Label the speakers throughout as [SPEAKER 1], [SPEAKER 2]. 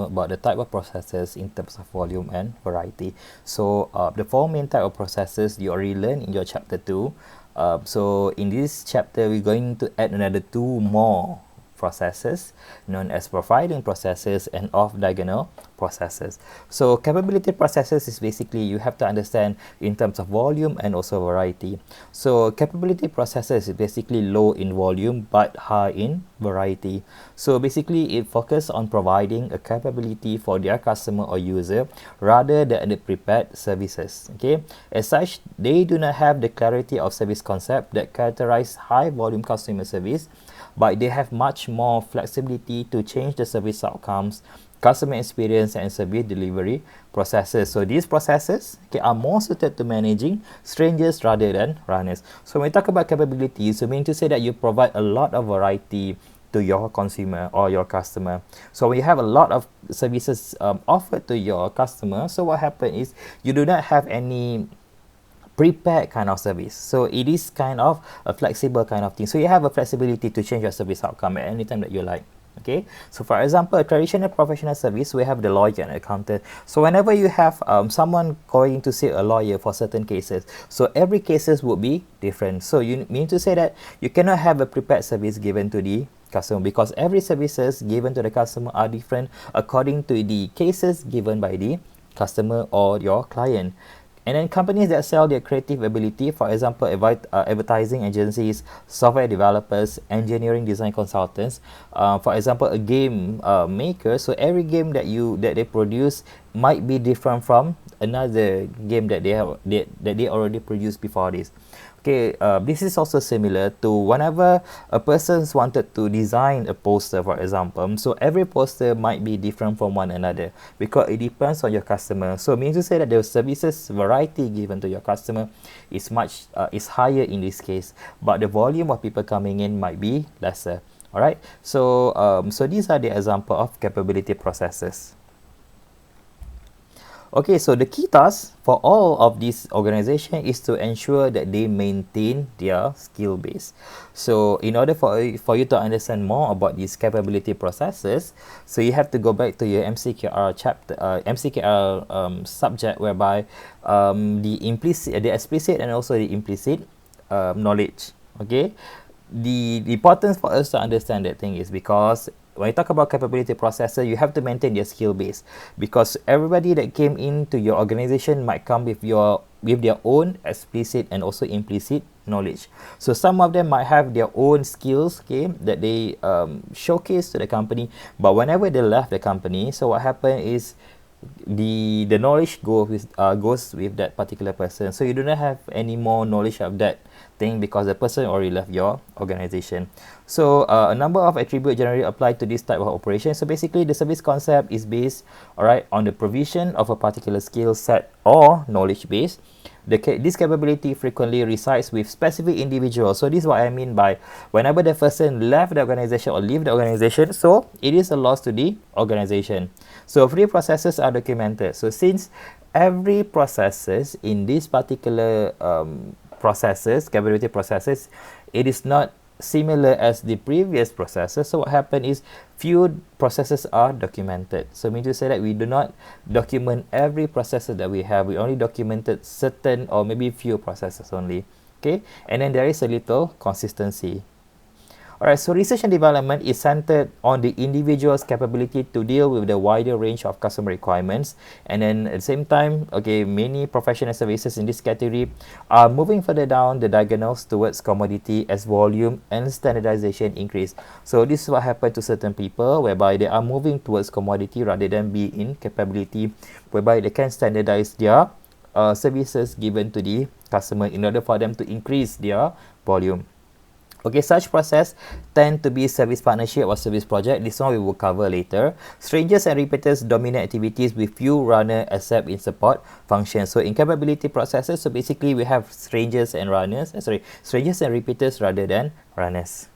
[SPEAKER 1] know about the type of processes in terms of volume and variety. So the four main type of processes you already learned in your chapter 2. So in this chapter, we're going to add another two more processes known as profiling processes and off-diagonal processes. So capability processes is basically you have to understand in terms of volume and also variety. So capability processes is basically low in volume but high in variety. So basically it focuses on providing a capability for their customer or user rather than the prepared services. Okay, as such, they do not have the clarity of service concept that characterize high volume customer service, but they have much more flexibility to change the service outcomes, customer experience and service delivery processes. So these processes, okay, are more suited to managing strangers rather than runners. So when we talk about capabilities, we mean to say that you provide a lot of variety to your consumer or your customer. So when you have a lot of services offered to your customer, so what happens is you do not have any prepared kind of service. So it is kind of a flexible kind of thing. So you have a flexibility to change your service outcome at any time that you like. Okay, so for example, a traditional professional service, we have the lawyer and accountant. So whenever you have someone going to see a lawyer for certain cases, so every cases would be different. So you mean to say that you cannot have a prepared service given to the customer, because every services given to the customer are different according to the cases given by the customer or your client. And then companies that sell their creative ability, for example, advertising agencies, software developers, engineering design consultants, for example, a game maker. So every game that they produce might be different from another game that they already produced before this. Okay, this is also similar to whenever a person's wanted to design a poster, for example. So every poster might be different from one another because it depends on your customer. So means to say that the services variety given to your customer is is higher in this case, but the volume of people coming in might be lesser. All right. So so these are the example of capability processes. Okay, so the key task for all of these organizations is to ensure that they maintain their skill base. So in order for you to understand more about these capability processes, so you have to go back to your MCQR chapter, MCQR subject, whereby the explicit and also the implicit knowledge. Okay, the importance for us to understand that thing is because when you talk about capability processor, you have to maintain their skill base, because everybody that came into your organization might come with their own explicit and also implicit knowledge. So some of them might have their own skills, okay, that they showcase to the company, but whenever they left the company, so what happened is the knowledge goes with that particular person. So you do not have any more knowledge of that thing because the person already left your organization. So a number of attributes generally apply to this type of operation. So basically the service concept is based, all right, on the provision of a particular skill set or knowledge base. This capability frequently resides with specific individuals. So this is what I mean by whenever the person left the organization or leave the organization, so it is a loss to the organization. So three processes are documented. So since every processes in this particular capability processes, it is not similar as the previous processes. So what happened is few processes are documented. So mean to say that we do not document every process that we have. We only documented certain or maybe few processes only. Okay, and then there is a little consistency. Alright, so research and development is centered on the individual's capability to deal with the wider range of customer requirements. And then at the same time, okay, many professional services in this category are moving further down the diagonals towards commodity as volume and standardization increase. So this is what happened to certain people, whereby they are moving towards commodity rather than be in capability, whereby they can standardize their services given to the customer in order for them to increase their volume. Okay, such process tend to be service partnership or service project. This one we will cover later. Strangers and repeaters dominate activities with few runner except in support functions. So in capability processes, so basically we have strangers and repeaters rather than runners.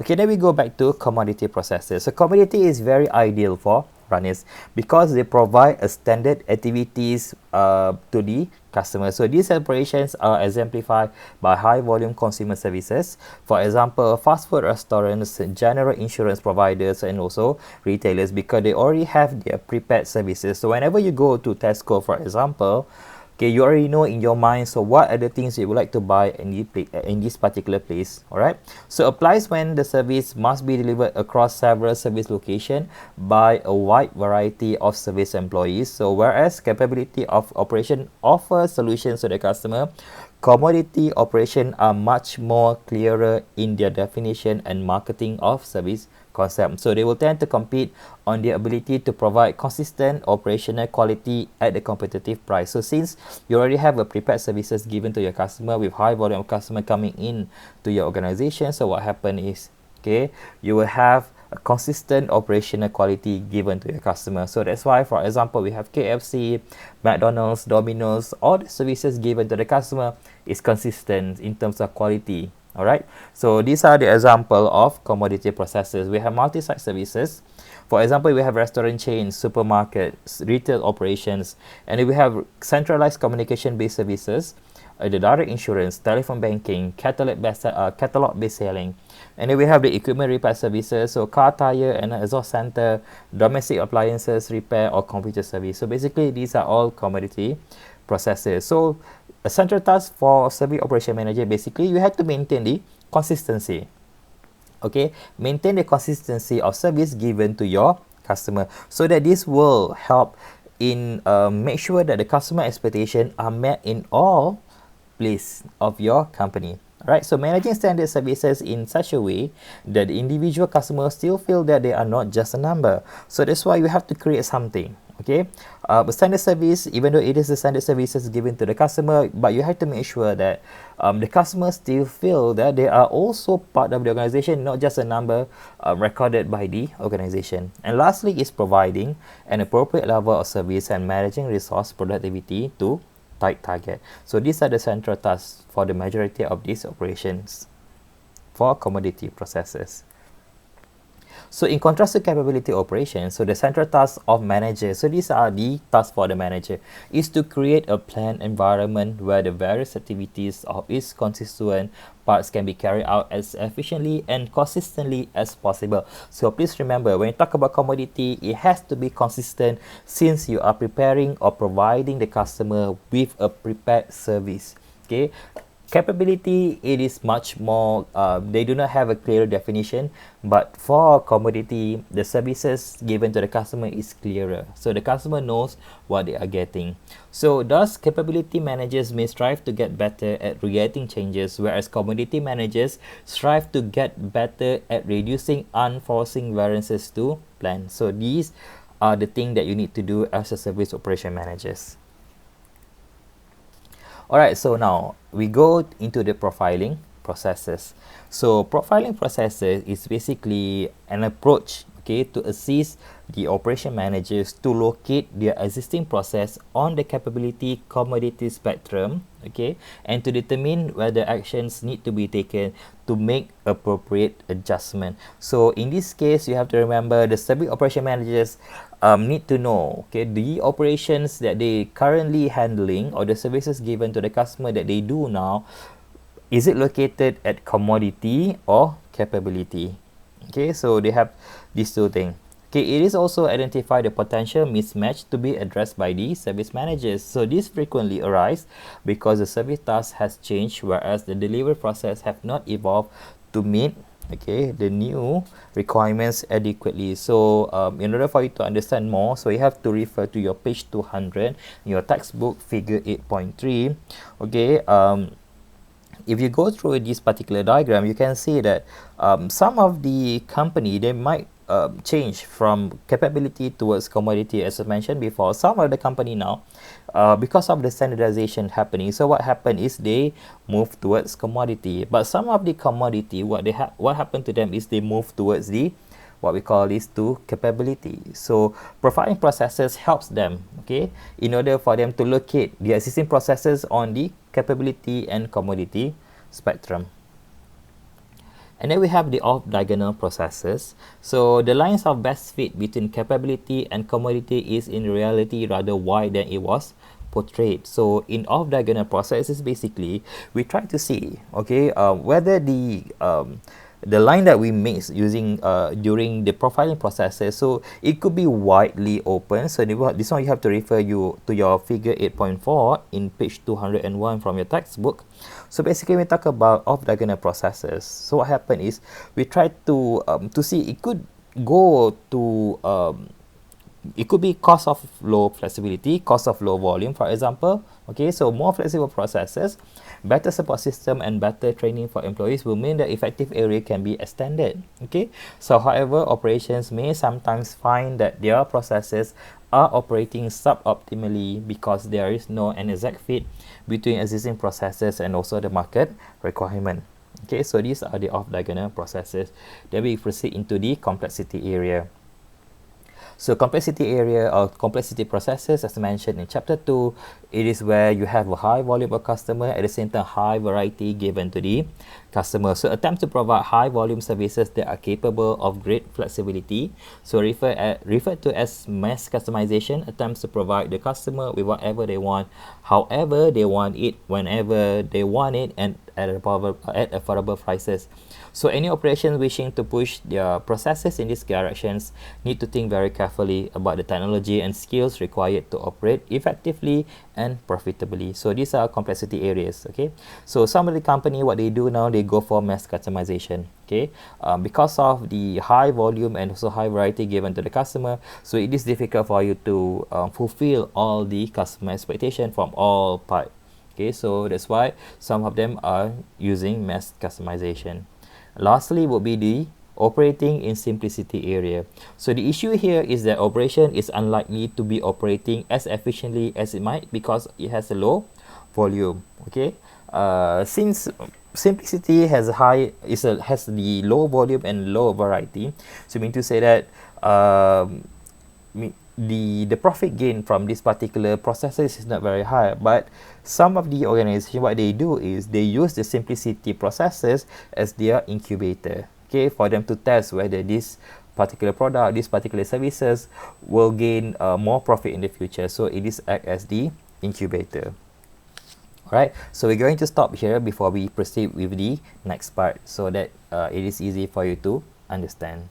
[SPEAKER 1] Okay, then we go back to commodity processes. So commodity is very ideal for runners because they provide a standard activities to the customers. So these operations are exemplified by high volume consumer services. For example, fast food restaurants, general insurance providers, and also retailers, because they already have their prepared services. So whenever you go to Tesco, for example, okay, you already know in your mind, so what are the things you would like to buy in this particular place, all right? So applies when the service must be delivered across several service locations by a wide variety of service employees. So whereas capability of operation offers solutions to the customer, commodity operation are much more clearer in their definition and marketing of service concept. So they will tend to compete on their ability to provide consistent operational quality at a competitive price. So since you already have a prepared services given to your customer with high volume of customer coming in to your organization, so what happen is, okay, you will have a consistent operational quality given to your customer. So that's why, for example, we have KFC, McDonald's, Domino's, all the services given to the customer is consistent in terms of quality. All right, so these are the example of commodity processes. We have multi-site services. For example, we have restaurant chains, supermarkets, retail operations, and then we have centralized communication-based services, the direct insurance, telephone banking, catalog-based selling. And then we have the equipment repair services, so car tire and exhaust center, domestic appliances repair, or computer service. So basically, these are all commodity processes. So a central task for service operation manager, basically, you have to maintain the consistency. Okay, maintain the consistency of service given to your customer, so that this will help in make sure that the customer expectations are met in all place of your company. Right, so managing standard services in such a way that the individual customers still feel that they are not just a number. So that's why you have to create something. Okay, a standard service, even though it is the standard services given to the customer, but you have to make sure that the customers still feel that they are also part of the organization, not just a number recorded by the organization. And lastly is providing an appropriate level of service and managing resource productivity to tight target. So these are the central tasks for the majority of these operations for commodity processes. So in contrast to capability operations, so the central task of manager, so these are the tasks for the manager, is to create a planned environment where the various activities of its constituent parts can be carried out as efficiently and consistently as possible. So please remember, when you talk about commodity, it has to be consistent since you are preparing or providing the customer with a prepared service. Okay. Capability, it is much more, they do not have a clear definition, but for commodity, the services given to the customer is clearer. So the customer knows what they are getting. So thus, capability managers may strive to get better at reacting changes, whereas commodity managers strive to get better at reducing unforeseen variances to plan. So these are the things that you need to do as a service operation managers. Alright, so now we go into the profiling processes. So profiling processes is basically an approach, okay, to assist the operation managers to locate their existing process on the capability commodity spectrum, okay, and to determine whether actions need to be taken to make appropriate adjustment. So in this case, you have to remember the service operation managers need to know, okay, the operations that they currently handling or the services given to the customer that they do now, is it located at commodity or capability? Okay, so they have these two things. Okay, it is also identify the potential mismatch to be addressed by the service managers. So this frequently arise because the service task has changed, whereas the delivery process have not evolved to meet, okay, the new requirements adequately. So in order for you to understand more, so you have to refer to your page 200, your textbook figure 8.3. Okay, if you go through this particular diagram, you can see that some of the company, they might change from capability towards commodity, as I mentioned before. Some of the company now, because of the standardization happening, so what happened is they move towards commodity. But some of the commodity, what happened to them is they move towards the what we call this to capability. So profiling processes helps them, okay, in order for them to locate the existing processes on the capability and commodity spectrum. And then we have the off-diagonal processes. So the lines of best fit between capability and commodity is in reality rather wide than it was portrayed. So in off-diagonal processes, basically we try to see, okay, whether the line that we mix using during the profiling processes, so it could be widely open. So this one you have to refer you to your figure 8.4 in page 201 from your textbook. So basically we talk about off-diagonal processes. So what happened is we try to see it could go to it could be cost of low flexibility, cost of low volume, for example. Okay, so more flexible processes, better support system, and better training for employees will mean that effective area can be extended. Okay, so however, operations may sometimes find that their processes are operating suboptimally because there is no an exact fit between existing processes and also the market requirement. Okay, so these are the off-diagonal processes. Then we proceed into the complexity area. So complexity area or complexity processes, as mentioned in chapter 2, it is where you have a high volume of customer, at the same time high variety given to the customer. So attempt to provide high volume services that are capable of great flexibility. So referred to as mass customization, attempts to provide the customer with whatever they want, however they want it, whenever they want it, and at affordable prices. So any operation wishing to push their processes in these directions need to think very carefully about the technology and skills required to operate effectively and profitably. So these are complexity areas. Okay, so some of the company, what they do now, they go for mass customization. Okay, because of the high volume and also high variety given to the customer, so it is difficult for you to fulfill all the customer expectation from all parts. Okay, so that's why some of them are using mass customization. Lastly would be the operating in simplicity area. So the issue here is that operation is unlikely to be operating as efficiently as it might because it has a low volume. Okay, since simplicity has the low volume and low variety, so mean to say that the profit gain from this particular processes is not very high. But some of the organization, what they do is they use the simplicity processes as their incubator, okay, for them to test whether this particular product, this particular services will gain more profit in the future. So it is act as the incubator. Alright, so we're going to stop here before we proceed with the next part so that it is easy for you to understand.